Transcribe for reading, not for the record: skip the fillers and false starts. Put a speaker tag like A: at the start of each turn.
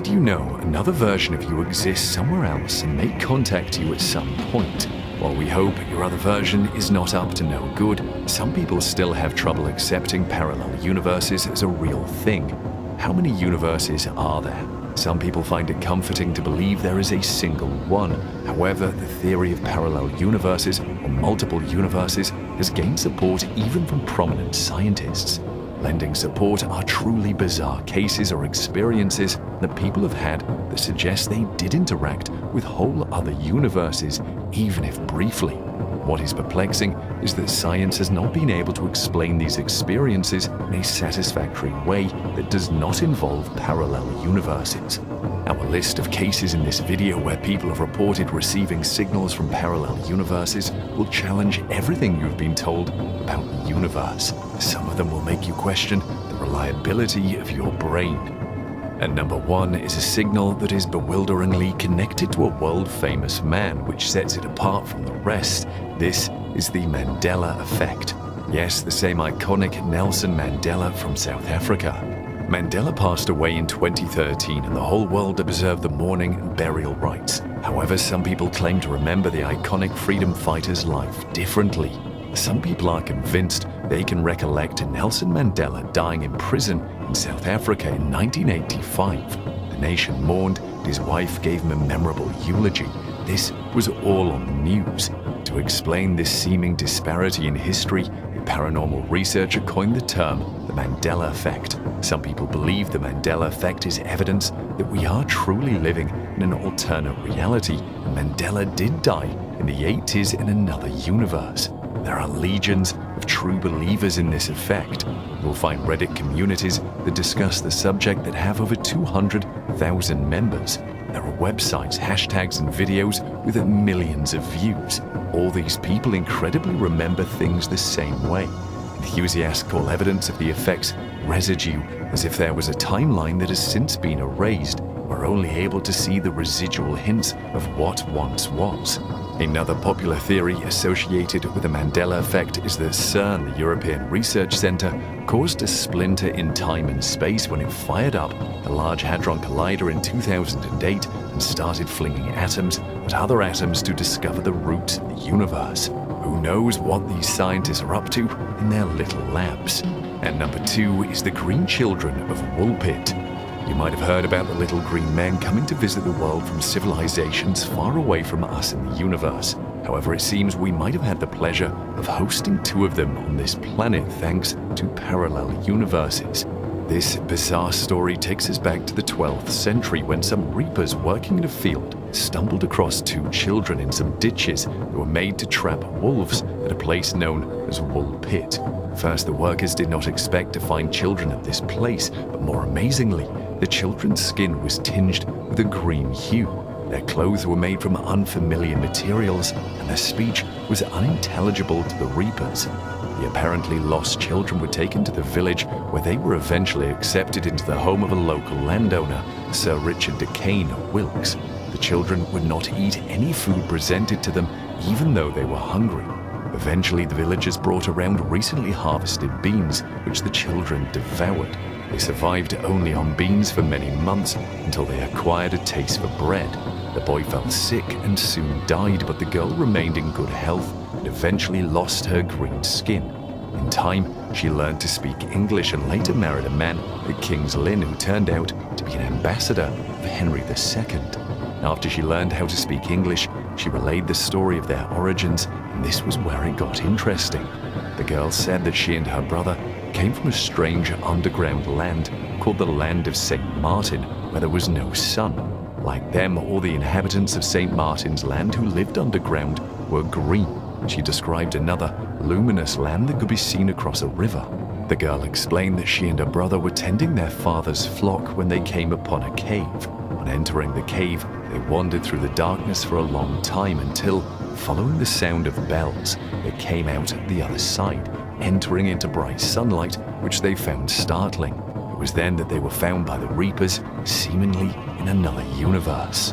A: Did you know another version of you exists somewhere else and may contact you at some point? While we hope your other version is not up to no good, some people still have trouble accepting parallel universes as a real thing. How many universes are there? Some people find it comforting to believe there is a single one. However, the theory of parallel universes or multiple universes has gained support even from prominent scientists. Lending support are truly bizarre cases or experiences that people have had that suggest they did interact with whole other universes, even if briefly. What is perplexing is that science has not been able to explain these experiences in a satisfactory way that does not involve parallel universes. Our list of cases in this video where people have reported receiving signals from parallel universes will challenge everything you've been told about the universe. Some of them will make you question the reliability of your brain. And number one is a signal that is bewilderingly connected to a world-famous man, which sets it apart from the rest. This is the Mandela effect. Yes, the same iconic Nelson Mandela from South Africa. Mandela passed away in 2013 and the whole world observed the mourning and burial rites. However, some people claim to remember the iconic freedom fighter's life differently. Some people are convinced they can recollect Nelson Mandela dying in prison in South Africa in 1985. The nation mourned and his wife gave him a memorable eulogy. This was all on the news. To explain this seeming disparity in history, a paranormal researcher coined the term the Mandela effect. Some people believe the Mandela effect is evidence that we are truly living in an alternate reality, and Mandela did die in the 80s in another universe. There are legions of true believers in this effect. You'll find Reddit communities that discuss the subject that have over 200,000 members. There are websites, hashtags, and videos with millions of views. All these people incredibly remember things the same way. Enthusiasts call evidence of the effect's residue as if there was a timeline that has since been erased. We're only able to see the residual hints of what once was. Another popular theory associated with the Mandela effect is that CERN, the European Research Centre, caused a splinter in time and space when it fired up the Large Hadron Collider in 2008 and started flinging atoms at other atoms to discover the root of the universe. Who knows what these scientists are up to in their little labs? And number two is the green children of Woolpit. You might have heard about the little green men coming to visit the world from civilizations far away from us in the universe. However, it seems we might have had the pleasure of hosting two of them on this planet thanks to parallel universes. This bizarre story takes us back to the 12th century when some reapers working in a field stumbled across two children in some ditches that were made to trap wolves at a place known as Woolpit. First, the workers did not expect to find children at this place, but more amazingly, the children's skin was tinged with a green hue. Their clothes were made from unfamiliar materials, and their speech was unintelligible to the reapers. The apparently lost children were taken to the village, where they were eventually accepted into the home of a local landowner, Sir Richard Decane of Wilkes. The children would not eat any food presented to them, even though they were hungry. Eventually, the villagers brought around recently harvested beans, which the children devoured. They survived only on beans for many months until they acquired a taste for bread. The boy fell sick and soon died, but the girl remained in good health and eventually lost her green skin. In time, she learned to speak English and later married a man at King's Lynn who turned out to be an ambassador of Henry II. After she learned how to speak English, she relayed the story of their origins, and this was where it got interesting. The girl said that she and her brother came from a strange underground land called the Land of St. Martin, where there was no sun. Like them, all the inhabitants of St. Martin's Land who lived underground were green. She described another luminous land that could be seen across a river. The girl explained that she and her brother were tending their father's flock when they came upon a cave. On entering the cave, they wandered through the darkness for a long time until, following the sound of bells, they came out at the other side, entering into bright sunlight, which they found startling. It was then that they were found by the reapers, seemingly in another universe.